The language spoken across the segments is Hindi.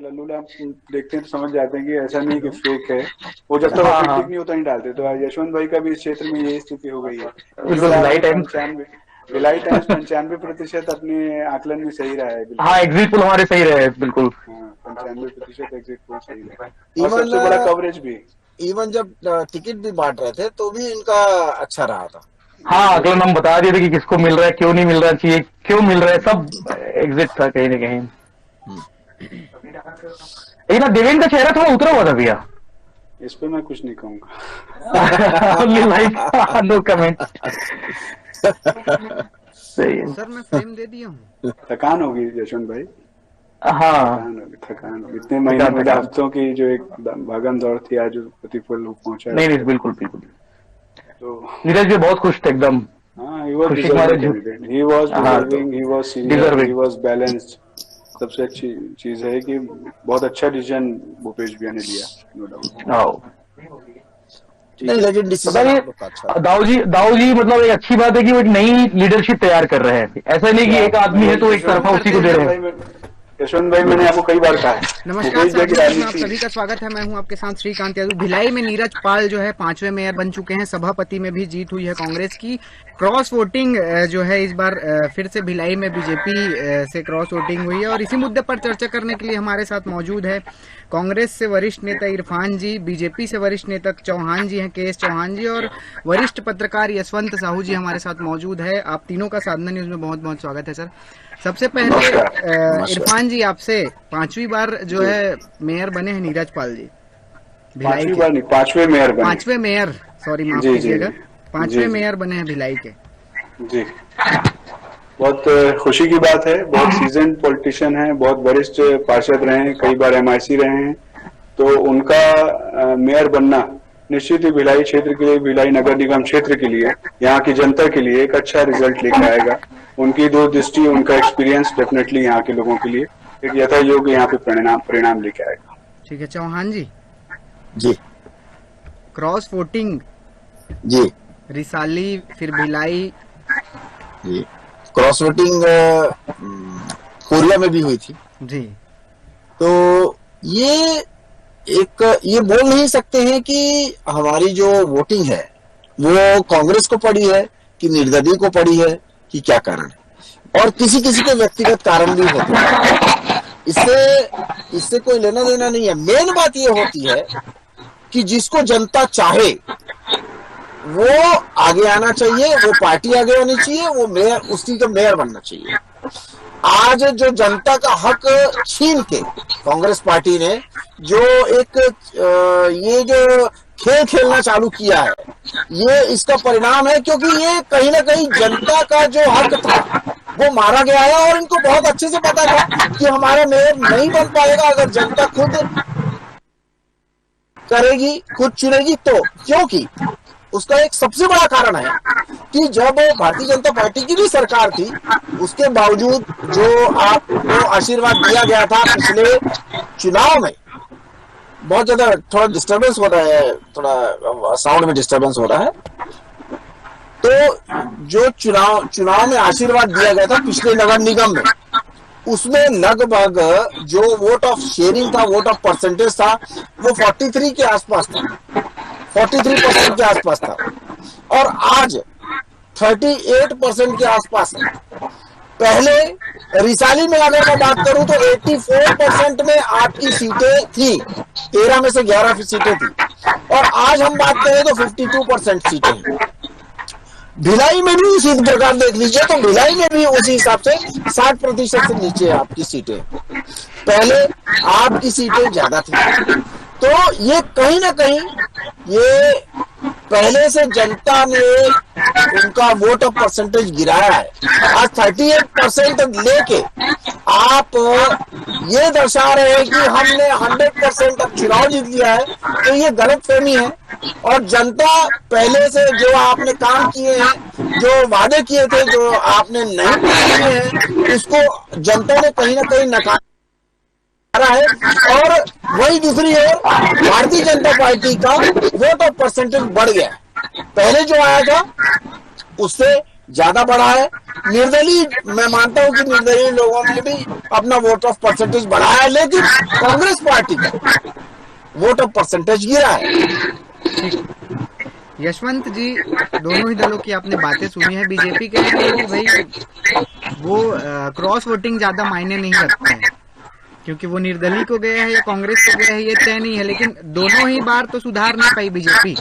लल्लू लैब देखते हैं तो समझ जाते हैं कि ऐसा नहीं कि फेक है। वो जब तक हाँ ऑथेंटिक हाँ, नहीं होता नहीं डालते। तो यशवंत भाई का भी इस क्षेत्र में यही स्थिति हो गई है। बिल्कुल फिलहाल भिलाई वो टाइम। 95, भिलाई टाइम्स 95% अपने आकलन में सही रहा है, हाँ, बिल्कुल। एग्जिट पोल हमारे सही रहे बिल्कुल। हाँ, 95% एग्जिट पोल सही रहा। और इवन सबसे बड़ा कवरेज भी। इवन जब टिकट भी बांट रहे थे तो भी इनका अच्छा रहा था। हाँ, बिल्कुल। आकलन हम बता दिए थे कि किसको मिल रहा है, क्यों नहीं मिल रहा चाहिए, क्यों मिल रहा है, सब एग्जिट था कहीं ना कहीं। लेकिन ना देवेंद्र का चेहरा थोड़ा उतरा हुआ था भैया। इस पे मैं कुछ नहीं कहूंगा। Only like, no comment. सही है। सर मैं फ्रेम दे दिया हूँ। थकान होगी यशवंत भाई। हाँ, थकान होगी, थकान होगी। इतने महीने थकान मतलब थकान। हफ्तों की जो एक भागम दौड़ थी, आज जो प्रतिफल पहुंचा है नहीं नहीं, उसका। बिल्कुल बिल्कुल। तो नीरज भी बहुत खुश थे एकदम। हाँ, ही वॉज खुशी के मारे डिजर्विंग कैंडिडेट, ही वॉज हाँ, तो deserving, he was senior, he deserving. Was balanced. सबसे अच्छी चीज है कि बहुत अच्छा डिसीजन भूपेश भैया ने लिया, नो डाउट। हाँ, नहीं, ठीक है। लेकिन पता डिसीजन नहीं, आप लोग का अच्छा था। दाऊ जी मतलब एक अच्छी बात है कि वो एक नई लीडरशिप तैयार कर रहे हैं। ऐसा नहीं कि या एक मैं आदमी है वही तो एक तरफा उसी को दे रहे हैं। यशवंत भाई मैंने आपको कई बार कहा है, नमस्कार भूपेश भैया की साथियों, इसमें आप राजनीति। सभी का स्वागत है। मैं हूं आपके साथ श्रीकांत यादव। भिलाई में नीरज पाल जो है 5वें मेयर बन चुके हैं। सभापति में भी जीत हुई है कांग्रेस की। क्रॉस वोटिंग जो है इस बार फिर से भिलाई में बीजेपी से क्रॉस वोटिंग हुई है। और इसी मुद्दे पर चर्चा करने के लिए हमारे साथ मौजूद है कांग्रेस से वरिष्ठ नेता इरफान जी, बीजेपी से वरिष्ठ नेता चौहान जी हैं, के.एस. चौहान जी, और वरिष्ठ पत्रकार यशवंत साहू जी हमारे साथ मौजूद है। आप तीनों का साधना न्यूज में बहुत बहुत स्वागत है सर। सबसे पहले नमस्कार। इरफान जी आपसे, 5वीं बार जो जी, है मेयर बने हैं नीरज पाल जी भिलाई 5वीं के। बार नहीं, 5वें मेयर बने। 5वें मेयर, सॉरी माफ जी जी कीजिएगा, जी। 5वें जी जी मेयर बने हैं भिलाई के। जी। बहुत खुशी की बात है। बहुत सीजन पॉलिटिशियन हैं, बहुत वरिष्ठ पार्षद रहे हैं, कई बार एमआईसी रहे हैं। तो उनका मेयर बनना निश्चित ही भिलाई क्षेत्र के लिए, भिलाई नगर निगम क्षेत्र के लिए, यहाँ की जनता के लिए एक अच्छा रिजल्ट लेकर आएगा। उनकी दूरदृष्टि, उनका एक्सपीरियंस डेफिनेटली यहाँ के लोगों के लिए एक यथा योग्य यहाँ पे परिणाम लेके आएगा। ठीक है चौहान जी, जी क्रॉस वोटिंग जी रिसाली फिर भिलाई। जी। क्रॉस वोटिंग कोरिया में भी हुई थी। जी तो ये ये बोल नहीं सकते हैं कि हमारी जो वोटिंग है वो कांग्रेस को पड़ी है कि निर्दलीय को पड़ी है, कि क्या कारण है। और किसी किसी के व्यक्तिगत कारण भी होते हैं। इससे इससे कोई लेना देना नहीं है। मेन बात ये होती है कि जिसको जनता चाहे वो आगे आना चाहिए, वो पार्टी आगे आनी चाहिए, वो मेयर, उसकी का मेयर बनना चाहिए। आज जो जनता का हक छीन के कांग्रेस पार्टी ने जो एक ये जो खेल खेलना चालू किया है, ये इसका परिणाम है। क्योंकि ये कहीं ना कहीं जनता का जो हक था वो मारा गया है। और इनको बहुत अच्छे से पता था कि हमारा मेयर नहीं बन पाएगा अगर जनता खुद करेगी, खुद चुनेगी तो। क्योंकि उसका एक सबसे बड़ा कारण है कि जब भारतीय जनता पार्टी की भी सरकार थी, उसके बावजूद जो आपको आशीर्वाद दिया गया था पिछले चुनाव में, बहुत ज्यादा थोड़ा डिस्टरबेंस हो रहा है, थोड़ा साउंड में डिस्टरबेंस हो रहा है। तो जो चुनाव में आशीर्वाद दिया गया था पिछले नगर निगम में, उसमें लगभग जो वोट ऑफ शेयरिंग था, वोट ऑफ परसेंटेज था, वो 43 के आसपास था, 43% के आसपास था। और आज 38% के आसपास है। पहले रिसाली में अगर मैं बात करूं तो 84% में आपकी सीटें थी, 13 में से 11 सीटें थी। और आज हम बात करें तो 52% सीटें हैं। भिलाई में भी उसी प्रकार देख लीजिए तो भिलाई में भी उसी हिसाब से 60% से नीचे आपकी सीटें। पहले आपकी सीटें ज्यादा थी। तो ये कहीं ना कहीं ये पहले से जनता ने उनका वोट ऑफ परसेंटेज गिराया है। आज 38% लेके आप ये दर्शा रहे हैं कि हमने 100% अब चुनाव जीत लिया है, तो ये गलत फहमी है। और जनता पहले से जो आपने काम किए हैं, जो वादे किए थे, जो आपने नहीं पूरे किए हैं, उसको जनता ने कहीं ना कहीं नकारा है। और वही दूसरी ओर भारतीय जनता पार्टी का वोट ऑफ परसेंटेज बढ़ गया। पहले जो आया था उससे ज्यादा बढ़ा है। निर्दलीय, मैं मानता हूं कि निर्दलीय लोगों ने भी अपना वोट ऑफ परसेंटेज बढ़ाया है, लेकिन कांग्रेस पार्टी का वोट ऑफ परसेंटेज गिरा है। यशवंत जी, दोनों ही दलों की आपने बातें सुनी है। बीजेपी कह रही है कि भाई वो क्रॉस वोटिंग ज्यादा मायने नहीं रखता है, क्योंकि वो निर्दलीय को गया है या कांग्रेस को गया है ये तय नहीं है, लेकिन दोनों ही बार तो सुधार नहीं पाई बीजेपी।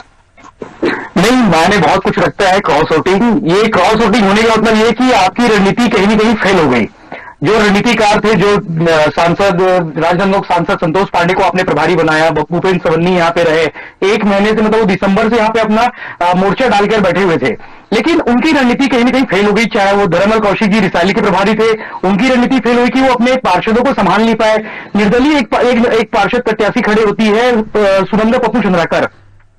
नहीं, मायने बहुत कुछ रखता है क्रॉस वोटिंग। ये क्रॉस वोटिंग होने का मतलब ये कि आपकी रणनीति कहीं न कहीं फेल हो गई। जो रणनीतिकार थे, जो सांसद राजनांदगांव सांसद संतोष पांडे को आपने प्रभारी बनाया, भूपेंद्र सवन्नी यहाँ पे रहे 1 महीने से, मतलब वो दिसंबर से यहाँ पे अपना मोर्चा डालकर बैठे हुए थे, लेकिन उनकी रणनीति कहीं न कहीं फेल हो गई। चाहे वो धर्मल कौशिक जी रिसाली के प्रभारी थे, उनकी रणनीति फेल हुई कि वो अपने पार्षदों को संभाल नहीं पाए। निर्दलीय एक पार्षद प्रत्याशी खड़े होती है सुनंदा पप्पू चंद्राकर,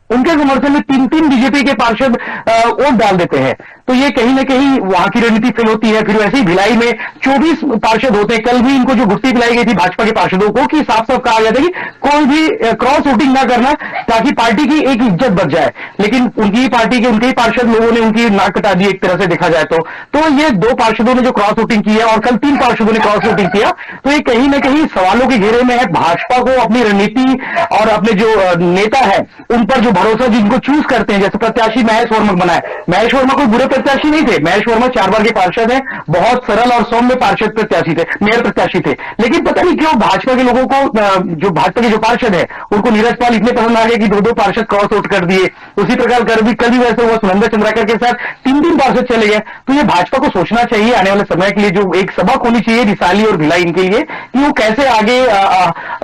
उनके समर्थन में 3 बीजेपी के पार्षद वोट डाल देते हैं, तो ये कहीं ना कहीं वहां की रणनीति फेल होती है। फिर वैसे ही भिलाई में 24 पार्षद होते हैं। कल भी इनको जो गुत्ती पिलाई गई थी भाजपा के पार्षदों को कि साफ साफ कहा गया था कि कोई भी क्रॉस वोटिंग ना करना, ताकि पार्टी की एक इज्जत बच जाए, लेकिन उनकी पार्टी के उनके ही पार्षद लोगों ने उनकी नाक कटा दी एक तरह से देखा जाए तो ये 2 पार्षदों ने जो क्रॉस वोटिंग की है और कल 3 पार्षदों ने क्रॉस वोटिंग किया, तो ये कहीं ना कहीं सवालों के घेरे में है। भाजपा को अपनी रणनीति और अपने जो नेता है उन पर जो भरोसा जिनको चूज करते हैं, जैसे प्रत्याशी महेश वर्मा बनाए, महेश वर्मा कोई बुरे प्रत्याशी नहीं थे, महेश वर्मा 4 बार के पार्षद हैं, बहुत सरल और सौम्य पार्षद प्रत्याशी थे, मेयर प्रत्याशी थे, लेकिन पता नहीं क्यों भाजपा के लोगों को, जो भाजपा के जो पार्षद है उनको नीरज पाल इतने पसंद आ गए कि 2 पार्षद क्रॉस आउट कर दिए। उसी प्रकार कल भी वैसे हुआ, सुनंदा चंद्राकर के साथ 3 पार्षद चले गए। तो ये भाजपा को सोचना चाहिए आने वाले समय के लिए, जो एक सबक होनी चाहिए रिसाली और भिलाई इनके लिए, कि वो कैसे आगे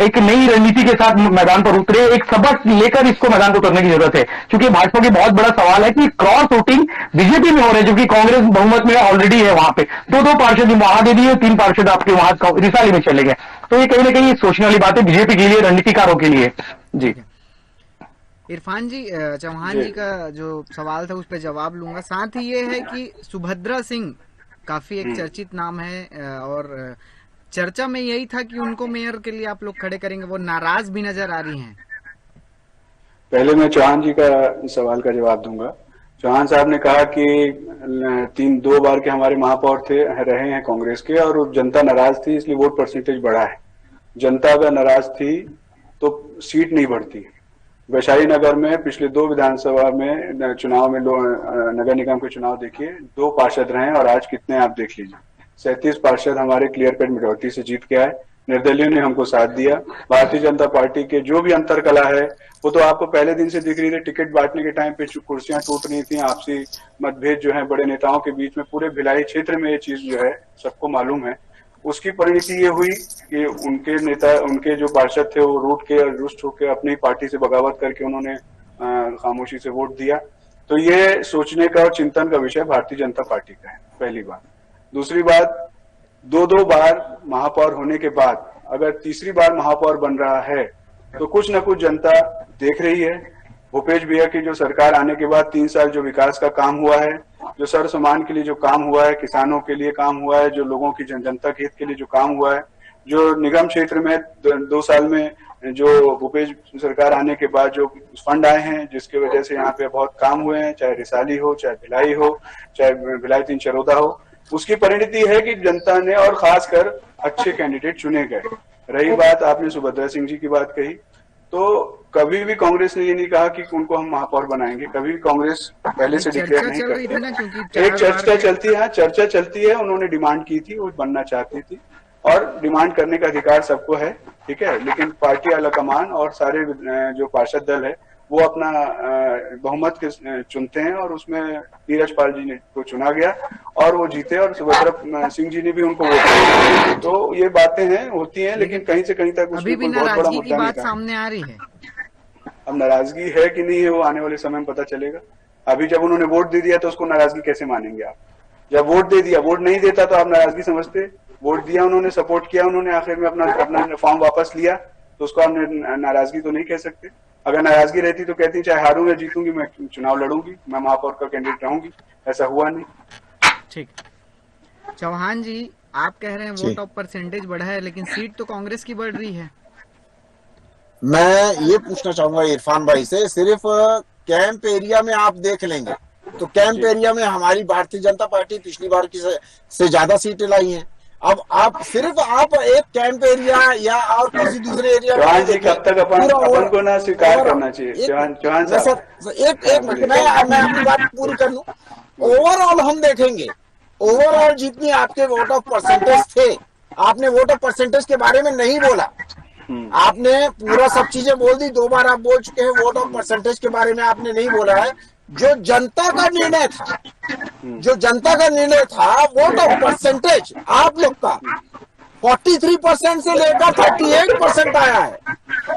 एक नई रणनीति के साथ मैदान पर उतरे। एक सबक लेकर इसको मैदान पर उतरने की जरूरत है, क्योंकि भाजपा की बहुत बड़ा सवाल है कि क्रॉस वोटिंग बीजेपी में हो रहा है, जो कि कांग्रेस बहुमत में ऑलरेडी है। वहां पे 2 पार्षद वहां दे दिए, 3 पार्षद आपके वहां रिसाली में चले गए। तो ये कहीं ना कहीं सोचने वाली बात है बीजेपी के लिए, रणनीतिकारों के लिए। जी इरफान जी, चौहान जी का जो सवाल था उस पर जवाब लूंगा। साथ ही ये है कि सुभद्रा सिंह काफी एक चर्चित नाम है, और चर्चा में यही था कि उनको मेयर के लिए आप लोग खड़े करेंगे, वो नाराज भी नजर आ रही हैं। पहले मैं चौहान जी का सवाल का जवाब दूंगा। चौहान साहब ने कहा कि 2 बार के हमारे महापौर रहे हैं कांग्रेस के, और जनता नाराज थी इसलिए वोट परसेंटेज बढ़ा है। जनता अगर नाराज थी तो सीट नहीं बढ़ती। वैशाली नगर में पिछले 2 विधानसभा में चुनाव में नगर निगम के चुनाव देखिए, 2 पार्षद रहे और आज कितने आप देख लीजिए, 37 पार्षद हमारे क्लियर कट मेजॉरिटी से जीत के आए। निर्दलीय ने हमको साथ दिया। भारतीय जनता पार्टी के जो भी अंतर कला है वो तो आपको पहले दिन से दिख रही थी। टिकट बांटने के टाइम पे कुर्सियां टूट रही थी, आपसी मतभेद जो है बड़े नेताओं के बीच में, पूरे भिलाई क्षेत्र में ये चीज जो है सबको मालूम है। उसकी परिणति ये हुई कि उनके नेता, उनके जो पार्षद थे वो रूठ के और रुष्ट होकर अपनी पार्टी से बगावत करके उन्होंने खामोशी से वोट दिया। तो ये सोचने का और चिंतन का विषय भारतीय जनता पार्टी का है, पहली बात। दूसरी बात, 2 बार महापौर होने के बाद अगर तीसरी बार महापौर बन रहा है तो कुछ न कुछ जनता देख रही है। भूपेश भैया की जो सरकार आने के बाद 3 साल जो विकास का काम हुआ है, जो सर्व समाज के लिए जो काम हुआ है, किसानों के लिए काम हुआ है, जो लोगों की जनता के हित के लिए जो काम हुआ है, जो निगम क्षेत्र में 2 साल में जो भूपेश सरकार आने के बाद जो फंड आए हैं जिसकी वजह से यहाँ पे बहुत काम हुए हैं, चाहे रिसाली हो, चाहे भिलाई हो, चाहे भिलाई 3 चरोदा हो, उसकी परिणति है कि जनता ने और खासकर अच्छे कैंडिडेट चुने गए। रही बात आपने सुभद्रा सिंह जी की बात कही, तो कभी भी कांग्रेस ने ये नहीं कहा कि उनको हम महापौर बनाएंगे, कभी भी कांग्रेस पहले से डिक्लेयर नहीं करती। एक चर्चा चलती है, चर्चा चलती है, उन्होंने डिमांड की थी, वो बनना चाहती थी और डिमांड करने का अधिकार सबको है, ठीक है, लेकिन पार्टी आलाकमान और सारे जो पार्षद दल है वो अपना बहुमत के चुनते हैं और उसमें नीरज पाल जी ने को चुना गया और वो जीते और सुभद्रा सिंह जी ने भी उनको वोट दिया। तो ये बातें हैं, होती हैं, लेकिन कहीं से कहीं तक अभी भी नाराजगी की बात सामने आ रही है। अब नाराजगी है कि नहीं है वो आने वाले समय में पता चलेगा। अभी जब उन्होंने वोट दे दिया तो उसको नाराजगी कैसे मानेंगे आप? जब वोट दे दिया, वोट नहीं देता तो आप नाराजगी समझते? वोट दिया उन्होंने, सपोर्ट किया उन्होंने, आखिर में अपना फॉर्म वापस लिया, तो उसको आप नाराजगी तो नहीं कह सकते। अगर नाराजगी रहती तो कहती चाहे हारूं या जीतूंगी मैं चुनाव लड़ूंगी, मैं महापौर का कैंडिडेट रहूंगी। ऐसा हुआ नहीं। ठीक, चौहान जी आप कह रहे हैं वोट ऑफ परसेंटेज बढ़ा है, लेकिन सीट तो कांग्रेस की बढ़ रही है। मैं ये पूछना चाहूंगा इरफान भाई से, सिर्फ कैंप एरिया में आप देख लेंगे तो कैंप एरिया में हमारी भारतीय जनता पार्टी पिछली बार की से ज्यादा सीटें लाई हैं। अब आप सिर्फ आप एक कैंप एरिया या और किसी दूसरे एरिया में चौहान जी कब तक अपन को ना स्वीकार करना चाहिए। चौहान साहब, एक मिनट मैं अपनी बात पूरी कर लूं। ओवरऑल हम देखेंगे, ओवरऑल जितनी आपके वोट ऑफ परसेंटेज थे, आपने वोट ऑफ परसेंटेज के बारे में नहीं बोला, आपने पूरा सब चीजें बोल दी। 2 बार आप बोल चुके हैं, वोट ऑफ परसेंटेज के बारे में आपने नहीं बोला है। जो जनता का निर्णय था, जो जनता का निर्णय था, वोट ऑफ परसेंटेज आप लोग का 43% से लेकर 38% आया है।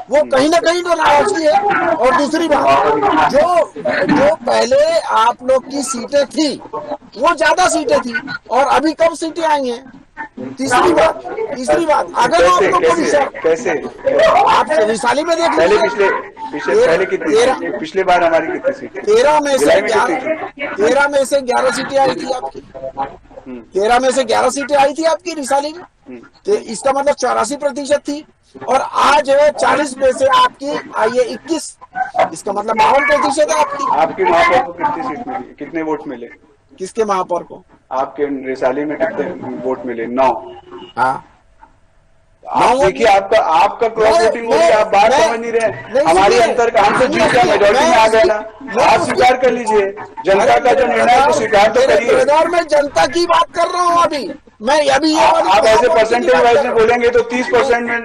वो कहीं ना कहीं तो नाराजगी है। और दूसरी बात, जो पहले आप लोग की सीटें थी वो ज्यादा सीटें थी और अभी कम सीटें आई हैं। तीसरी बात अगर आप लोग को कैसे आप विशाली में देख पहले लीजिए, पहले कितनी, पिछले बार हमारी कितनी सीटें? 13 में से 11 सीटें आई थी आपकी। 13 में से 11 सीटें आई थी आपकी रिसाली में, तो इसका मतलब 84% थी। और आज 40 में से आपकी आई है 21, इसका मतलब 52% है आपकी। आपके महापौर को कितनी सीट मिली, कितने वोट मिले? किसके महापौर को? आपके रिसाली में कितने वोट मिले? 9। हाँ, आप देखिए, आपका क्रॉस वोटिंग हो गया। आप बात समझ नहीं रहे। हमारी अंतर का, हम तो जीत गया, मेजोरिटी में आ गए ना। आप स्वीकार कर लीजिए, जनता का जो निर्णय है तो स्वीकार तो करिए। मैं जनता की बात कर रहा हूँ अभी मैं। अभी ये आप ऐसे परसेंटेज वाइज में बोलेंगे तो 30% में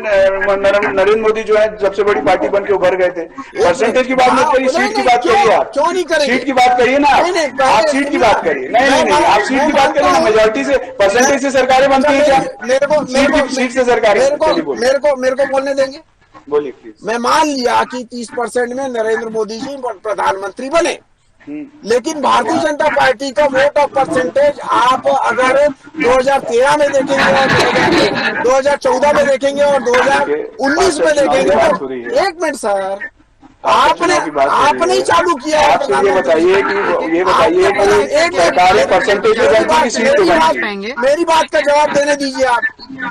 नरेंद्र मोदी जो है सबसे बड़ी पार्टी बन के उभर गए थे। परसेंटेज की बात मत करिए, सीट की बात करिए। आप क्यों नहीं करेंगे? सीट की बात करिए ना, आप सीट की बात करिए। नहीं, आप सीट की बात करिए ना। मेजोरिटी से, परसेंटेज से सरकारें बनती है क्या? सीट से सरकारें। मेरे को बोलने देंगे? बोलिए प्लीज। मैं मान लिया कि 30% में नरेंद्र मोदी जी प्रधानमंत्री बने, लेकिन भारतीय जनता पार्टी का वोट ऑफ परसेंटेज आप अगर 2013 में देखेंगे और 2014 में देखेंगे और 2019 में देखेंगे तो एक मिनट सर, आपने ही चालू किया है। आपसे ये बताइए कि सरकारी परसेंटेज मेरी बात का जवाब देने दीजिए। आप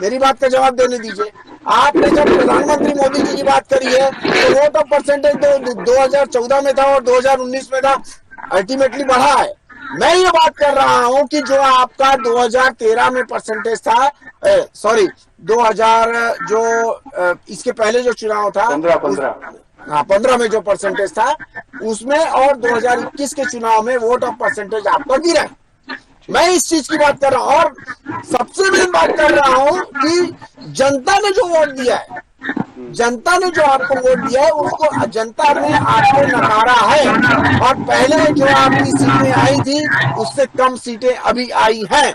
मेरी बात का जवाब देने दीजिए। आपने जब प्रधानमंत्री मोदी जी की बात करी है तो वोट ऑफ परसेंटेज तो 2014 में था और 2019 में था, अल्टीमेटली बढ़ा है। मैं ये बात कर रहा हूं कि जो आपका 2013 में परसेंटेज था, सॉरी 2000 जो इसके पहले जो चुनाव था 15 में जो परसेंटेज था उसमें, और 2021 के चुनाव में वोट ऑफ परसेंटेज आपका गिरा है। मैं इस चीज की बात कर रहा हूं और सबसे मेन बात कर रहा हूं कि जनता ने जो वोट दिया है, जनता ने जो आपको वोट दिया है उसको जनता ने आपको नकारा है। और पहले जो आपकी सीटें आई थी उससे कम सीटें अभी आई हैं।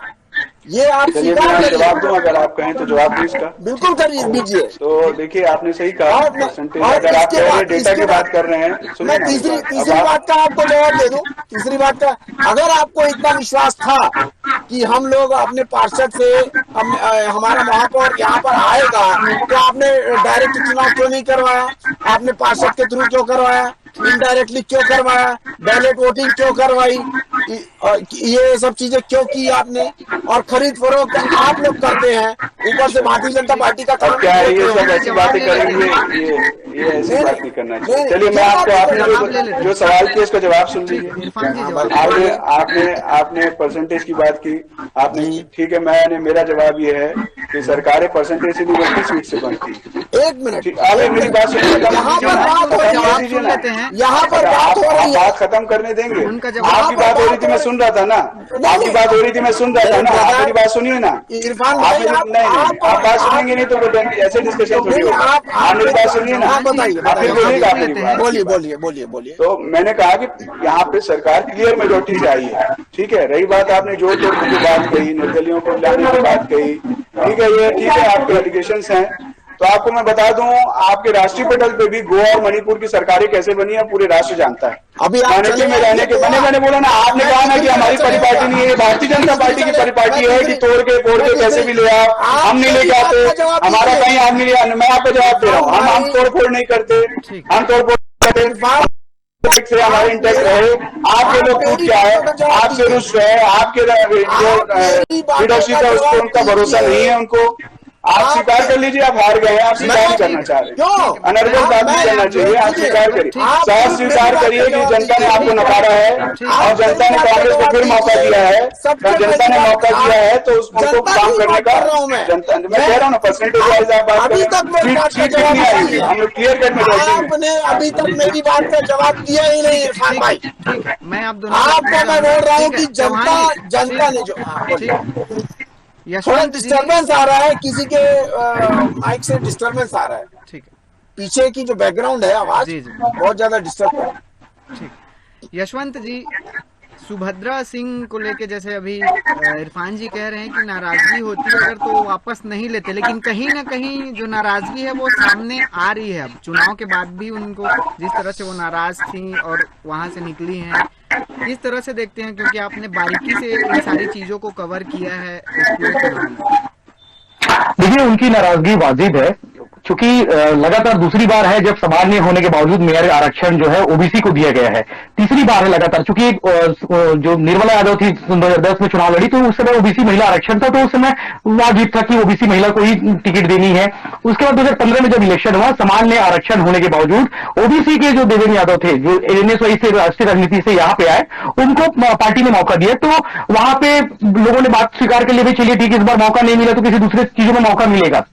ये आप जवाब दूं, अगर आप कहें तो जवाब दो इसका। बिल्कुल कर दीजिए। तो देखिए, आपने सही कहा परसेंटेज। अगर आप कह रहे डेटा की बात कर रहे हैं, मैं तीसरी बात का आपको जवाब दे दूं। तीसरी बात का, अगर आपको इतना विश्वास था कि हम लोग अपने पार्षद से हमारा महापौर यहाँ पर आएगा, तो आपने डायरेक्ट चुनाव क्यों नहीं करवाया? आपने पार्षद के थ्रू क्यों करवाया? इनडायरेक्टली क्यों करवाया? बैलेट वोटिंग क्यों करवाई? ये सब चीजें क्यों की आपने? और खरीद फरोख्त आप लोग करते हैं, ऊपर से भारतीय जनता पार्टी का काम क्या है? ये सब ऐसी बातें करेंगे, ये ऐसी बात नहीं करना चाहिए। चलिए, मैं आपको, आपने जो सवाल किया उसका जवाब सुन लीजिए। आपने परसेंटेज की बात की, आपने, ठीक है। मेरा जवाब ये है कि सरकारें परसेंटेज से नहीं बनती, सीट से बनती। एक मिनट, अरे मेरी बात सुनिए, यहाँ पर बात खत्म करने देंगे। आपकी बात हो रही थी, मैं सुन रहा था ना। आपकी बात हो रही थी, मैं सुन रहा था ना। आप मेरी बात सुनिए ना। इरफान आप नहीं, आप बात सुनेंगे नहीं तो ऐसे डिस्कशन थोड़ी होगा। आप मेरी बात सुनिए ना, आप फिर बोलिएगा मेरी बात। बोलिए। तो मैंने कहा कि यहाँ पे सरकार क्लियर मेजोरिटी से आई है, ठीक है। रही बात, आपने जो तोड़ने की बात कही, निर्दलियों को लाने की बात कही, ठीक है, ये ठीक है, आपके एलिगेशंस हैं। तो आपको मैं बता दूं, आपके राष्ट्रीय पटल पे भी गोवा और मणिपुर की सरकारें कैसे बनी है पूरे राष्ट्र जानता है। अभी मान्यता में रहने के मैंने बोला ना, आपने कहा ना कि हमारी परिपाटी नहीं है, भारतीय जनता पार्टी की परिपाटी है कि तोड़ के फोड़ के कैसे भी ले आओ, हम नहीं लेके आते, हमारा कहीं आप नहीं लिया। मैं आपको जवाब दे रहा हूँ, हम तोड़ फोड़ नहीं करते, हम तोड़ फोड़ करते से हमारे इंटेक्ट रहे। आपके लोग टूट क्या है, आपसे रुष्ट है, आपके जो लीडरशिप है उसको उनका भरोसा नहीं है उनको। आप स्वीकार कर लीजिए, आप हार गए हैं, आप स्वीकार नहीं करना चाह रहे। क्यों? अनर्गल बात नहीं करना चाहिए, आप स्वीकार करिए, साफ स्वीकार करिए कि जनता ने आपको नकारा है और जनता ने कांग्रेस को फिर मौका दिया है। जनता ने मौका दिया है तो उनको काम करने का जनता, मैं कह रहा हूँ ना, परसेंटेज वाइज आप बात अभी तक मेरी बात का जवाब नहीं आएंगे, हम लोग क्लियर कट में बैठेंगे। आपने अभी तक मेरी बात का जवाब दिया ही नहीं इरफान भाई। ठीक है, मैं आप दोनों आपको मैं बोल रहा हूँ ठीक है, कि जनता ने जो थोड़ा यशवंत जी, डिस्टरबेंस आ रहा है, किसी के माइक से डिस्टरबेंस आ रहा है, ठीक है, पीछे की जो बैकग्राउंड है आवाज जी, जी। बहुत ज्यादा डिस्टर्ब है। ठीक। यशवंत जी, सुभद्रा सिंह को लेके जैसे अभी इरफान जी कह रहे हैं कि नाराजगी होती है अगर तो वो वापस नहीं लेते, लेकिन कहीं ना कहीं जो नाराजगी है वो सामने आ रही है। अब चुनाव के बाद भी उनको जिस तरह से वो नाराज थी और वहां से निकली हैं, किस तरह से देखते हैं, क्योंकि आपने बारीकी से इन सारी चीजों को कवर किया है इस पूरे चुनाव में। देखिए, उनकी नाराजगी वाजिब है, चूंकि लगातार दूसरी बार है जब सामान्य होने के बावजूद मेयर आरक्षण जो है ओबीसी को दिया गया है। तीसरी बार है लगातार, चूंकि जो निर्मला यादव थी 2010 में चुनाव लड़ी तो उस समय ओबीसी महिला आरक्षण था, तो उस समय वाजिब था कि ओबीसी महिला को ही टिकट देनी है। उसके बाद 2015 में जब इलेक्शन हुआ, सामान्य आरक्षण होने के बावजूद ओबीसी के जो देवेंद्र यादव थे, जो एनएसवाई से राष्ट्रीय राजनीति से यहाँ पे आए, उनको पार्टी ने मौका दिया, तो वहां पे लोगों ने बात स्वीकार कर ली, भाई चलिए ठीक है, इस बार मौका नहीं मिला तो किसी दूसरे चीजों में मौका मिलेगा।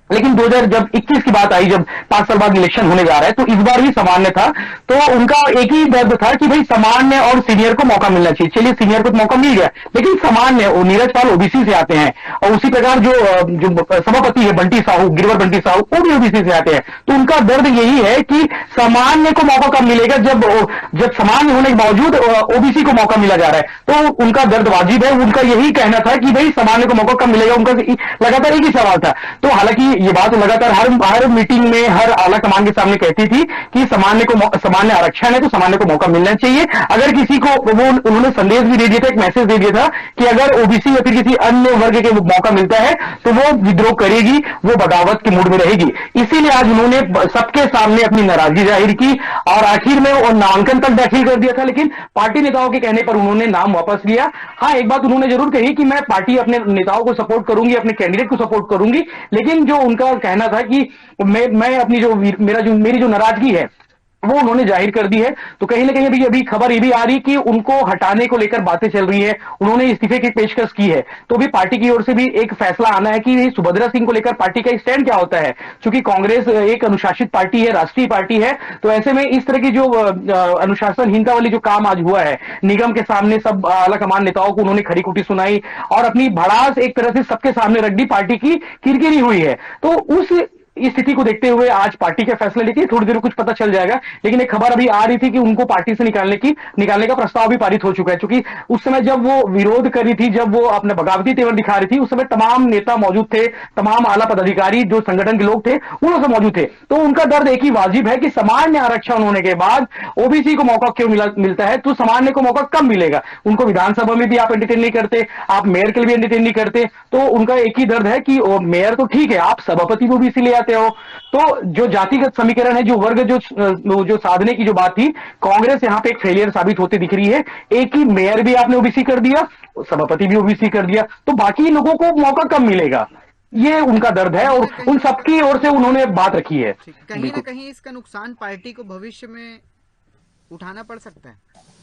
लेकिन 2021 की बात आई, जब 5 साल बाद इलेक्शन होने जा रहा है, तो इस बार भी सामान्य था, तो उनका एक ही दर्द था कि भाई सामान्य और सीनियर को मौका मिलना चाहिए। चलिए सीनियर को मौका मिल गया, लेकिन सामान्य नीरज पाल ओबीसी से आते हैं, और उसी प्रकार जो सभापति है बंटी साहू, गिरवर बंटी साहू, वो भी ओबीसी से आते हैं। तो उनका दर्द यही है कि सामान्य को मौका कब मिलेगा, जब सामान्य होने के बावजूद ओबीसी को मौका मिला जा रहा है। तो उनका दर्द वाजिब है, उनका यही कहना था कि भाई सामान्य को मौका कब मिलेगा, उनका लगातार एक ही सवाल था। तो हालांकि ये बात लगातार हर मीटिंग में, हर आला कमान के सामने कहती थी कि सामान्य आरक्षण है तो सामान्य को मौका मिलना चाहिए। अगर किसी को, वो उन्होंने संदेश भी दे दिया था, एक मैसेज दे दिया था कि अगर ओबीसी या फिर किसी अन्य वर्ग के मौका मिलता है तो वो विद्रोह करेगी, वो बगावत के मूड में रहेगी। इसीलिए आज उन्होंने सबके सामने अपनी नाराजगी जाहिर की और आखिर में वो नामांकन तक दाखिल कर दिया था, लेकिन पार्टी नेताओं के कहने पर उन्होंने नाम वापस लिया। हाँ, एक बात उन्होंने जरूर कही कि मैं पार्टी अपने नेताओं को सपोर्ट करूंगी, अपने कैंडिडेट को सपोर्ट करूंगी, लेकिन जो उनका कहना था कि मैं अपनी मेरी जो नाराजगी है वो उन्होंने जाहिर कर दी है। तो कहीं ना कहीं अभी खबर ये भी आ रही कि उनको हटाने को लेकर बातें चल रही है, उन्होंने इस्तीफे की पेशकश की है। तो भी पार्टी की ओर से भी एक फैसला आना है कि सुभद्रा सिंह को लेकर पार्टी का स्टैंड क्या होता है, क्योंकि कांग्रेस एक अनुशासित पार्टी है, राष्ट्रीय पार्टी है। तो ऐसे में इस तरह की जो अनुशासनहीनता वाली जो काम आज हुआ है, निगम के सामने सब आला कमान नेताओं को उन्होंने खरी खुटी सुनाई और अपनी भड़ास एक तरह से सबके सामने रख दी, पार्टी की किरकिरी हुई है। तो उस इस स्थिति को देखते हुए आज पार्टी के फैसले लेती है, थोड़ी देर में कुछ पता चल जाएगा। लेकिन एक खबर अभी आ रही थी कि उनको पार्टी से निकालने का प्रस्ताव भी पारित हो चुका है, क्योंकि उस समय जब वो विरोध कर रही थी, जब वो अपने बगावती तेवर दिखा रही थी, उस समय तमाम नेता मौजूद थे, तमाम आला पदाधिकारी जो संगठन के लोग थे वो सब मौजूद थे। तो उनका दर्द एक ही वाजिब है कि सामान्य आरक्षण होने के बाद ओबीसी को मौका क्यों मिलता है, तो सामान्य को मौका कब मिलेगा। उनको विधानसभा में भी आप एंटरटेन नहीं करते, आप मेयर के लिए भी एंटरटेन नहीं करते। तो उनका एक ही दर्द है कि मेयर तो ठीक है, आप सभापति को भी इसीलिए आते हो। तो जो जातिगत समीकरण है, जो वर्ग जो साधने की जो बात थी, कांग्रेस यहां पे एक फेलियर साबित होती दिख रही है। एक ही मेयर भी आपने ओबीसी कर दिया, सभापति भी ओबीसी कर दिया, तो बाकी लोगों को मौका कब मिलेगा, ये उनका दर्द है और उन सबकी ओर से उन्होंने बात रखी है। कहीं ना कहीं इसका नुकसान पार्टी को भविष्य में उठाना पड़ सकता है।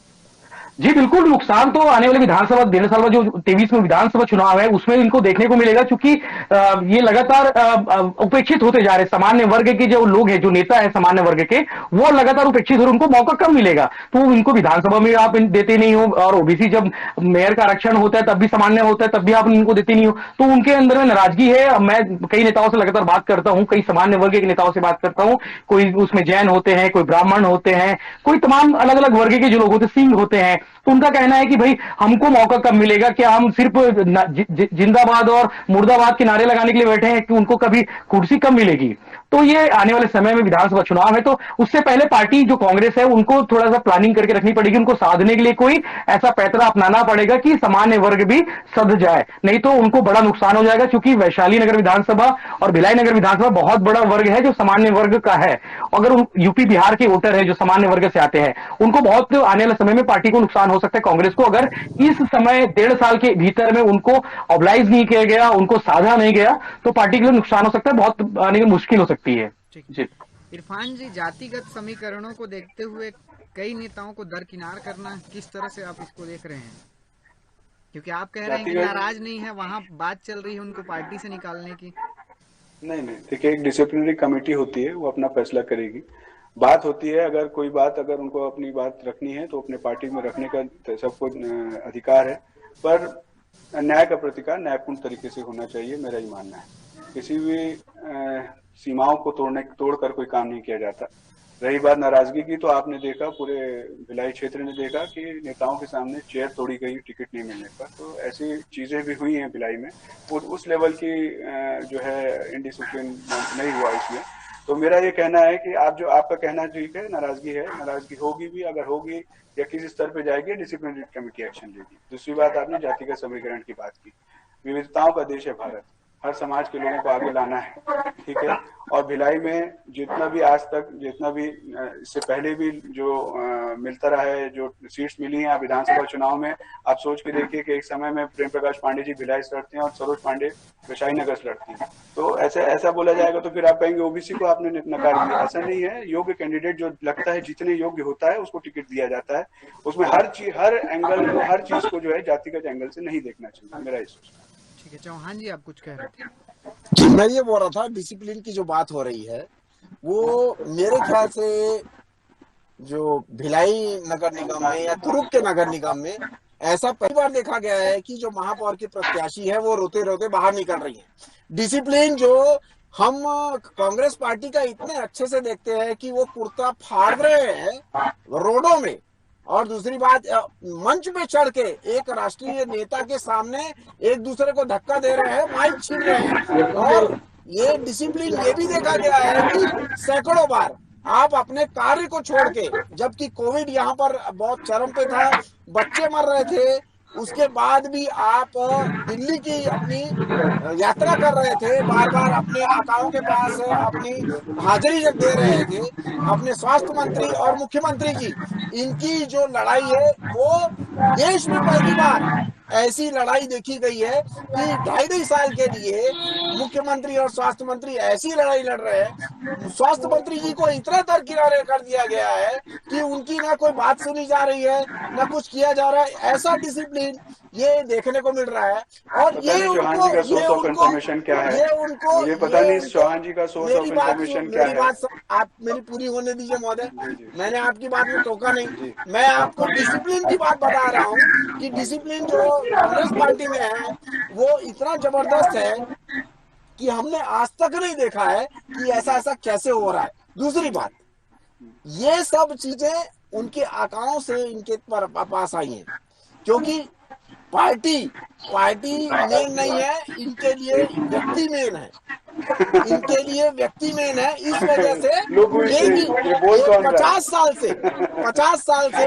जी बिल्कुल, नुकसान तो आने वाले विधानसभा 1.5 साल जो 23 में विधानसभा चुनाव है उसमें इनको देखने को मिलेगा, क्योंकि ये लगातार उपेक्षित होते जा रहे सामान्य वर्ग के जो लोग हैं, जो नेता है सामान्य वर्ग के, वो लगातार उपेक्षित हो रहे, उनको मौका कब मिलेगा। तो इनको विधानसभा में आप देते नहीं हो, और ओबीसी जब मेयर का आरक्षण होता है तब भी सामान्य होता है, तब भी आप इनको देते नहीं हो, तो उनके अंदर में नाराजगी है। मैं कई नेताओं से लगातार बात करता हूं, कई सामान्य वर्ग के नेताओं से बात करता हूं, कोई उसमें जैन होते हैं, कोई ब्राह्मण होते हैं, कोई तमाम अलग अलग वर्ग के जो लोग होते हैं, सिंह होते हैं। तो उनका कहना है कि भाई हमको मौका कब मिलेगा, क्या हम सिर्फ जिंदाबाद और मुर्दाबाद के नारे लगाने के लिए बैठे हैं, कि उनको कभी कुर्सी कब मिलेगी। तो ये आने वाले समय में विधानसभा चुनाव है, तो उससे पहले पार्टी जो कांग्रेस है उनको थोड़ा सा प्लानिंग करके रखनी पड़ेगी, उनको साधने के लिए कोई ऐसा पैतरा अपनाना पड़ेगा कि सामान्य वर्ग भी सध जाए, नहीं तो उनको बड़ा नुकसान हो जाएगा। क्योंकि वैशाली नगर विधानसभा और भिलाई नगर विधानसभा बहुत बड़ा वर्ग है जो सामान्य वर्ग का है। अगर यूपी बिहार के वोटर है जो सामान्य वर्ग से आते हैं, उनको बहुत आने वाले समय में पार्टी को नुकसान हो सकता है कांग्रेस को, अगर इस समय 1.5 साल के भीतर में उनको ऑब्लाइज नहीं किया गया, उनको साधा नहीं गया, तो पार्टी के लिए नुकसान हो सकता है, बहुत आने की मुश्किल हो सकती है। ठीक। जी इरफान जी, जातिगत समीकरणों को देखते हुए कई नेताओं को दरकिनार करना, किस तरह से आप इसको देख रहे हैं? क्योंकि आप कह रहे हैं कि जातिगत नाराज नहीं है, वहां बात चल रही है उनको पार्टी से निकालने की। नहीं नहीं, देखिए एक डिसिप्लिनरी कमेटी होती है, वो अपना फैसला करेगी। बात होती है अगर कोई बात, अगर उनको अपनी बात रखनी है तो अपने पार्टी में रखने का सबको अधिकार है, पर न्याय का प्रतिकार न्यायपूर्ण तरीके से होना चाहिए, मेरा ही मानना है। किसी भी सीमाओं को तोड़कर कोई काम नहीं किया जाता। रही बात नाराजगी की, तो आपने देखा, पूरे भिलाई क्षेत्र ने देखा कि नेताओं के सामने चेयर तोड़ी गई टिकट नहीं मिलने पर। तो ऐसी चीजें भी हुई हैं भिलाई में, उस लेवल की जो है इनडिसिप्लिन नहीं हुआ इसमें। तो मेरा ये कहना है कि आपका कहना ठीक है, नाराजगी होगी भी, अगर होगी या किस स्तर पे जाएगी, डिसिप्लिनरी कमेटी एक्शन लेगी। दूसरी बात, आपने जातिगत समीकरण की बात की। विविधताओं का देश है भारत, हर समाज के लोगों को आगे लाना है, ठीक है। और भिलाई में जितना भी आज तक, जितना भी इससे पहले भी जो मिलता रहा है, जो सीट्स मिली हैं विधानसभा चुनाव में, आप सोच के देखिए कि एक समय में प्रेम प्रकाश पांडे जी भिलाई से लड़ते हैं और सरोज पांडे वैशाली नगर से लड़ती हैं। तो ऐसा बोला जाएगा तो फिर आप कहेंगे ओबीसी को आपने नकार दिया। ऐसा नहीं है, योग्य कैंडिडेट जो लगता है, जितने योग्य होता है उसको टिकट दिया जाता है। उसमें हर एंगल को, हर चीज को जो है जातिगत एंगल से नहीं देखना चाहिए, मेरा ये सोचना है। ठीक है, चौहान जी आप कुछ कह रहे थे? मैं ये बोल रहा था, डिसिप्लिन की जो बात हो रही है, वो मेरे ख्याल से जो भिलाई नगर निगम में या तुरुक के नगर निगम में ऐसा पहली बार देखा गया है कि जो महापौर की प्रत्याशी है वो रोते रोते बाहर निकल रही है। डिसिप्लिन जो हम कांग्रेस पार्टी का इतने अच्छे से देखते हैं कि वो कुर्ता फाड़ रहे हैं रोडों में, और दूसरी बात, मंच पे चढ़ के एक राष्ट्रीय नेता के सामने एक दूसरे को धक्का दे रहे हैं, माइक छीन रहे हैं। और ये डिसिप्लिन ये भी देखा गया है कि सैकड़ों बार आप अपने कार्य को छोड़ के, जबकि कोविड यहाँ पर बहुत चरम पे था, बच्चे मर रहे थे, उसके बाद भी आप दिल्ली की अपनी यात्रा कर रहे थे, बार बार अपने आकाओं के पास अपनी हाजिरी जब दे रहे थे। अपने स्वास्थ्य मंत्री और मुख्यमंत्री की इनकी जो लड़ाई है, वो देश में पहली बार ऐसी लड़ाई देखी गई है कि 2.5 साल के लिए मुख्यमंत्री और स्वास्थ्य मंत्री ऐसी लड़ाई लड़ रहे हैं। स्वास्थ्य मंत्री जी को इतना दरकिनारे कर दिया गया है कि उनकी ना कोई बात सुनी जा रही है, ना कुछ किया जा रहा है। ऐसा डिसिप्लिन ये देखने को मिल रहा है। और ये चौहान जी का सोर्स ऑफ इन्फॉर्मेशन क्या है, मुझे पता नहीं चौहान जी का सोर्स ऑफ इन्फॉर्मेशन क्या है। आप मेरी पूरी होने दीजिए महोदय, मैंने आपकी बात में टोका नहीं, मैं आपको डिसिप्लिन की बात बता रहा हूँ कि डिसिप्लिन जो कांग्रेस पार्टी में है वो इतना जबरदस्त है कि हमने आज तक नहीं देखा है कि ऐसा कैसे हो रहा है। दूसरी बात, ये सब चीजें उनके आकाओं से इनके पास आई हैं, क्योंकि पार्टी मेन नहीं है, इनके लिए व्यक्ति मेन है, इनके लिए व्यक्ति मेन है। इस वजह से 50 साल से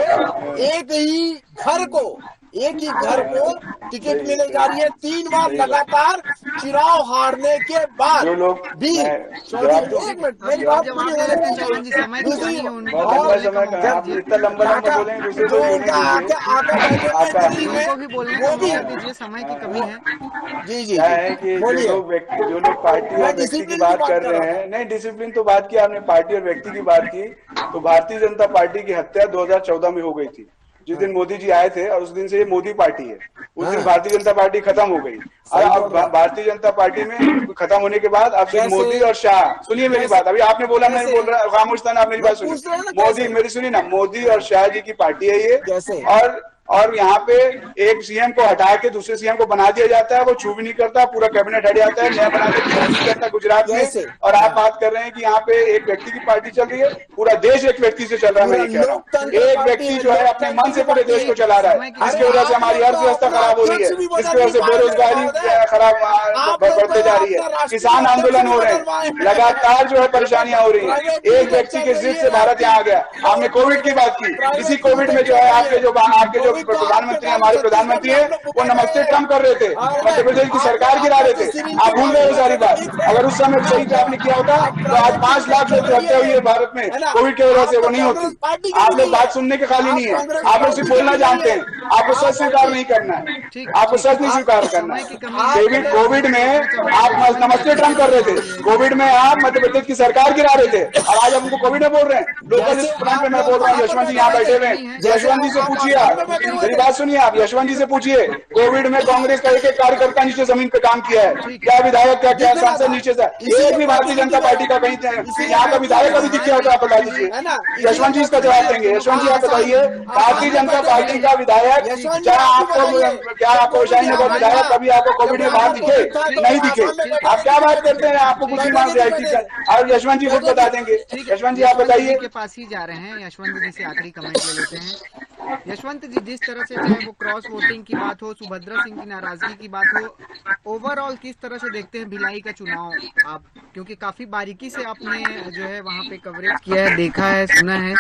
एक ही घर को टिकट मिले जा रही है 3 बार लगातार चुनाव हारने के बाद भी। एक मिनट, मेरी बात पूरी होने दीजिए। दूसरी, इतना लंबा बोलेंगे जो उनका आका वो भी समय की कमी है। जी क्या है कि जो लोग पार्टी और व्यक्ति की बात कर रहे हैं, नहीं डिसिप्लिन तो बात की आपने, पार्टी और व्यक्ति की बात की, तो भारतीय जनता पार्टी की हत्या 2014 में हो गई थी, जिस दिन मोदी जी आए थे, और उस दिन से ये मोदी पार्टी है। उस दिन भारतीय जनता पार्टी खत्म हो गई। अब भारतीय जनता पार्टी में खत्म होने के बाद अब सिर्फ मोदी और शाह, सुनिए मेरी बात, अभी आपने बोला, मैं बोल रहा, खामोश था ना, आप मेरी बात सुनिए। मोदी, मेरी सुनिए ना, मोदी और शाह जी की पार्टी है ये। और यहाँ पे एक सीएम को हटा के दूसरे सीएम को बना दिया जाता है, वो छू भी नहीं करता, पूरा कैबिनेट हट जाता है, नया बना के गुजरात में। और आप बात कर रहे हैं कि यहाँ पे एक व्यक्ति की पार्टी चल रही है, पूरा देश एक व्यक्ति से चल रहा है। मैं ये कह रहा हूँ, एक व्यक्ति जो है अपने मन से पूरे देश को चला रहा है, जिसकी वजह से हमारी अर्थव्यवस्था खराब हो रही है, जिसकी वजह से बेरोजगारी खराब बढ़ते जा रही है, किसान आंदोलन हो रहे हैं, लगातार जो है परेशानियां हो रही है। एक व्यक्ति के जिद से भारत यहाँ आ गया। आपने कोविड की बात की, इसी कोविड में जो है आपके जो प्रधानमंत्री हमारे प्रधानमंत्री है, वो नमस्ते ट्रम्प कर रहे थे, मध्य प्रदेश की सरकार गिरा रहे थे। आप भूल गए वो सारी बात। अगर उस समय सही से आपने किया होता तो आज 5 लाख लोग जो हत्या हुई है भारत में कोविड की वजह से, वो नहीं होती। आप लोग बात सुनने के खाली नहीं है, आप लोग सिर्फ बोलना जानते हैं, आपको सच स्वीकार नहीं करना है, आपको सच नहीं स्वीकार करना है। कोविड में आप नमस्ते ट्रम्प कर रहे थे, कोविड में आप मध्य प्रदेश की सरकार गिरा रहे थे, और आज हमको कोविड में बोल रहे हैं। लोकल प्लान पे मैं बोल रहा हूँ, यशवंत जी यहाँ बैठे हुए हैं, यशवंत जी से पूछिए, आप मेरी बात सुनिए, आप यशवंत जी से पूछिए, कोविड में कांग्रेस का एक कार्यकर्ता नीचे जमीन पे काम किया है क्या? विधायक क्या सांसद नीचे से एक भी भारतीय जनता पार्टी का कहीं यहाँ का विधायक अभी दिख गया होता, आप बता दीजिए। यशवंत जी इसका जवाब देंगे। यशवंत जी आप बताइए, भारतीय जनता पार्टी का विधायक क्या आपको शाहीनगर विधायक कभी आपको कोविड में बाहर दिखे? नहीं दिखे। आप क्या बात करते हैं? आपको कुछ नहीं मान दिया। और यशवंत जी खुद बता देंगे। यशवंत जी आप बताइए। के पास ही जा रहे हैं, यशवंत जी से आखिरी कमेंट ले लेते हैं। यशवंत जी, जिस तरह से चाहे वो क्रॉस वोटिंग की बात हो, सुभद्रा सिंह की नाराजगी की बात हो, ओवरऑल किस तरह से देखते हैं भिलाई का चुनाव आप? क्योंकि काफी बारीकी से आपने जो है वहाँ पे कवरेज किया है, देखा है, सुना है,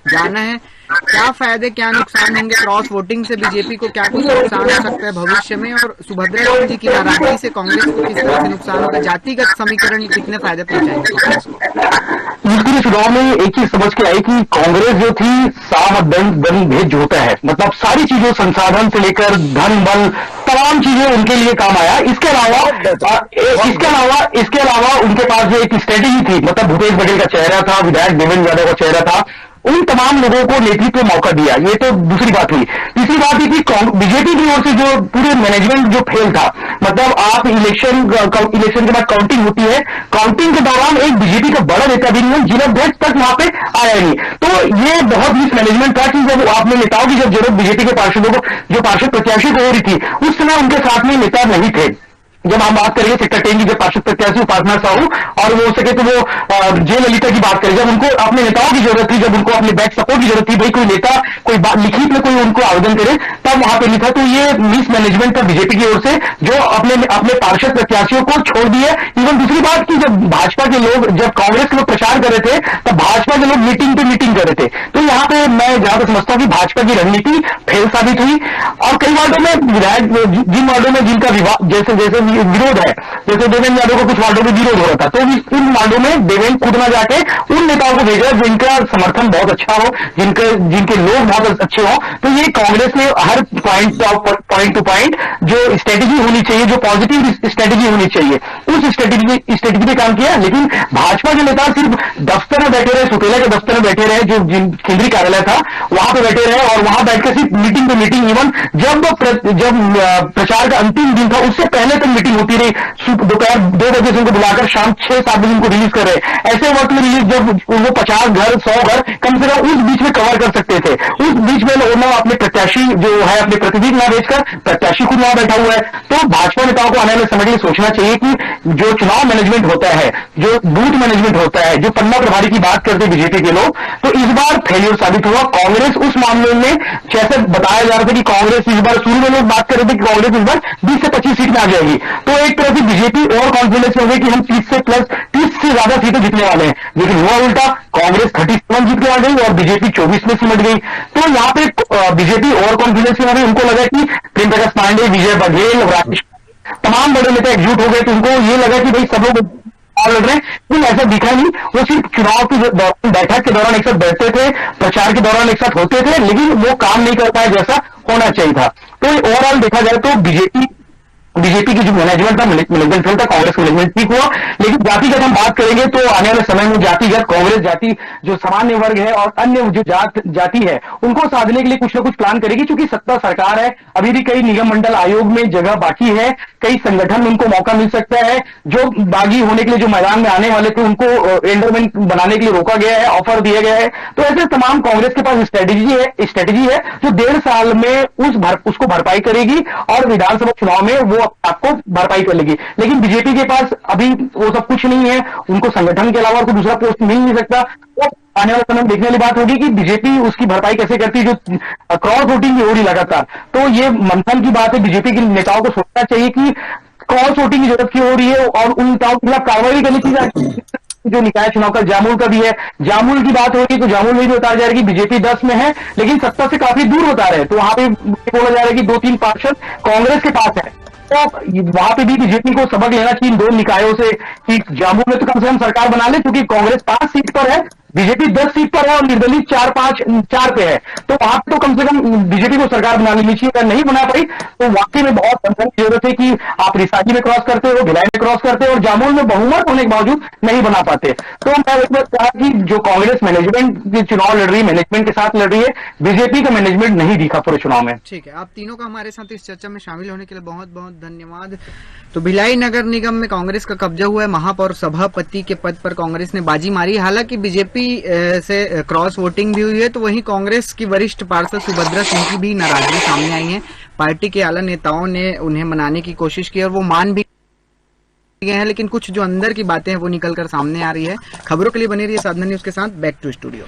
जाना है। क्या फायदे क्या नुकसान होंगे क्रॉस वोटिंग से? बीजेपी को क्या कुछ नुकसान हो सकता है भविष्य में? और सुभद्रा सिंह जी की नाराजगी से कांग्रेस को किस तरह से नुकसान होगा? जातिगत समीकरण कितने फायदे पहुंचाएंगे कांग्रेस को? इस पूरे चुनाव में एक चीज समझ के आई कि कांग्रेस जो थी साम दल भेद जो होता है, मतलब सारी चीजों, संसाधन से लेकर धन बल, तमाम चीजें उनके लिए काम आया। इसके अलावा उनके पास जो एक स्ट्रेटेजी थी, मतलब भूपेश बघेल का चेहरा था, विधायक देवेंद्र यादव का चेहरा था, उन तमाम लोगों को नेतृत्व मौका दिया। ये तो दूसरी बात हुई। तीसरी बात है कि बीजेपी की ओर से जो पूरे मैनेजमेंट जो फेल था, मतलब आप इलेक्शन के बाद काउंटिंग होती है, काउंटिंग के दौरान एक बीजेपी का बड़ा नेता भी नहीं, जिला अध्यक्ष तक वहां पे आया नहीं। तो ये बहुत मिसमैनेजमेंट था कि जब आपने नेताओं की जब जरूरत बीजेपी के पार्षदों को, जो पार्षद प्रत्याशी को हो रही थी, उस समय उनके साथ में नेता नहीं थे। जब हम बात करेंगे सेक्टर 10 की जब पार्षद प्रत्याशी उपासना साहू और वो हो सके तो वो जयललिता की बात करें, जब उनको अपने नेताओं की जरूरत थी, जब उनको अपने बैक सपोर्ट की जरूरत थी, भाई कोई नेता कोई बात लिखित में कोई उनको आवेदन करे, तब वहां पे लिखा। तो ये मिसमैनेजमेंट था बीजेपी की ओर से, जो अपने पार्षद प्रत्याशियों को छोड़ दिए। इवन दूसरी बात की जब भाजपा के लोग, जब कांग्रेस के लोग प्रचार कर रहे थे, तब भाजपा के लोग मीटिंग पे मीटिंग कर रहे थे। तो यहाँ पे मैं जहां तक समझता हूँ कि भाजपा की रणनीति फेल साबित हुई। और कई वार्डों में विधायक, जिन वार्डों में जिनका जैसे विरोध है, जैसे देवेंद्र यादव को कुछ वार्डों में विरोध हो रहा था, तो उन वार्डों में देवेंद्र खुद ना जाके उन नेताओं को भेजा जिनका समर्थन बहुत अच्छा हो, जिनके लोग बहुत अच्छे हो। तो ये कांग्रेस ने हर पॉइंट टू पॉइंट जो स्ट्रेटेजी होनी चाहिए, जो पॉजिटिव स्ट्रेटेजी होनी चाहिए, उस स्ट्रेटेजी पे काम किया। लेकिन भाजपा के नेता सिर्फ दफ्तर में बैठे रहे, सुटेला के दफ्तर में बैठे रहे, जो केंद्रीय कार्यालय था वहां पे बैठे रहे, और वहां बैठकर सिर्फ मीटिंग पे मीटिंग। इवन जब प्रचार का अंतिम दिन था, उससे पहले तक मीटिंग होती रही। दोपहर 2 बजे से उनको बुलाकर शाम 6-7 बजे उनको रिलीज कर रहे। ऐसे वक्त में रिलीज जब वो 50 घर 100 घर कम से कम उस बीच में कवर कर सकते थे, उस बीच में लोग अपने प्रत्याशी जो है अपने प्रतिनिधि ना भेजकर प्रत्याशी खुद वहां बैठा हुआ है। तो भाजपा नेताओं को आने वाले समय के लिए सोचना चाहिए कि जो चुनाव मैनेजमेंट होता है, जो बूथ मैनेजमेंट होता है, जो पन्ना प्रभारी की बात करते बीजेपी के लोग, तो इस बार फेलियर साबित हुआ। कांग्रेस उस मामले में जैसे बताया जा रहा था कि कांग्रेस इस बार, शुरू में लोग बात कर रहे थे कि कांग्रेस इस बार 20 से 25 सीट में आ जाएगी, तो एक तरह से बीजेपी और कॉन्फिडेंस में हो गई कि हम 30 से ज्यादा सीटें जीतने वाले हैं। लेकिन हुआ उल्टा, कांग्रेस 37 जीत के आ गई और बीजेपी 24 में सिमट गई। तो यहाँ पे बीजेपी और कॉन्फिडेंस में हो गई। उनको लगा कि प्रेम प्रकाश पांडे, विजय बघेल, राकेश, तमाम बड़े नेता एकजुट हो गए, तो उनको ये लगा कि भाई सब लोग लड़ रहे हैं। लेकिन ऐसा दिखा नहीं। वो सिर्फ चुनाव के दौरान, बैठक के दौरान एक साथ बैठते थे, प्रचार के दौरान एक साथ होते थे, लेकिन वो काम नहीं कर पाए जैसा होना चाहिए था। तो ओवरऑल देखा जाए तो बीजेपी की जो मैनेजमेंट था, मैनेजमेंट फेल था, कांग्रेस का मैनेजमेंट ठीक हुआ। लेकिन जातिगत हम बात करेंगे तो आने वाले समय में जातिगत कांग्रेस जाति जो सामान्य वर्ग है और अन्य जो जाति है, उनको साधने के लिए कुछ ना कुछ प्लान करेगी। क्योंकि सत्ता सरकार है, अभी भी कई निगम मंडल आयोग में जगह बाकी है, कई संगठन में उनको मौका मिल सकता है। जो बागी होने के लिए जो मैदान में आने वाले थे उनको एंडरमेंट बनाने के लिए रोका गया है, ऑफर दिया गया है। तो ऐसे तमाम कांग्रेस के पास स्ट्रेटेजी है जो 1.5 साल में उसको भरपाई करेगी और विधानसभा चुनाव में वो आपको भरपाई कर लेगी। लेकिन बीजेपी के पास अभी वो सब कुछ नहीं है, उनको संगठन के अलावा कोई दूसरा पोस्ट मिल नहीं सकता। तो आने वाले समय में देखने वाली बात होगी कि बीजेपी उसकी भरपाई कैसे करती है, जो क्रॉस वोटिंग हो रही लगातार। तो ये मंथन की बात है, बीजेपी के नेताओं को सोचना चाहिए कि क्रॉस वोटिंग की जरूरत क्यों हो रही है और उन नेताओं के खिलाफ कार्रवाई करनी चाहिए जो निकाय चुनाव का जामुल का भी है, जामुल की बात हो रही है तो जामुल में भी बता जा रहा है कि बीजेपी 10 में है लेकिन सत्ता से काफी दूर बता रहे हैं, तो वहां पे बोला जा रहा है कि 2-3 पार्षद कांग्रेस के पास है। तो वहां पे भी बीजेपी को सबक लेना चाहिए इन दो निकायों से कि जामुल में तो कम से कम सरकार बना ले, क्योंकि कांग्रेस 5 सीट पर है, बीजेपी 10 सीट पर है और निर्दलीय 4 पे है। तो वहां पे तो कम से कम बीजेपी को सरकार बना लेनी चाहिए। अगर नहीं बना पाई तो वाकई में बहुत कंसर्न की जरूरत है कि आप रिसाली में क्रॉस करते हो, भिलाई में क्रॉस करते हो और जामुल में बहुमत होने के बावजूद नहीं बना पाते। तो मैं एक बात कहा कि जो कांग्रेस मैनेजमेंट चुनाव लड़ रही है, मैनेजमेंट के साथ लड़ रही है, बीजेपी का मैनेजमेंट नहीं दिखा पूरे चुनाव में। ठीक है, आप तीनों का हमारे साथ इस चर्चा में शामिल होने के लिए बहुत बहुत धन्यवाद। तो भिलाई नगर निगम में कांग्रेस का कब्जा हुआ है, महापौर सभापति के पद पर कांग्रेस ने बाजी मारी। हालांकि बीजेपी से क्रॉस वोटिंग भी हुई है, तो वहीं कांग्रेस की वरिष्ठ पार्षद सुभद्रा सिंह की भी नाराजगी सामने आई है। पार्टी के आला नेताओं ने उन्हें मनाने की कोशिश की और वो मान भी गए हैं, लेकिन कुछ जो अंदर की बातें हैं वो निकल कर सामने आ रही है। खबरों के लिए बने रहिए साधना न्यूज के साथ। Back to studio.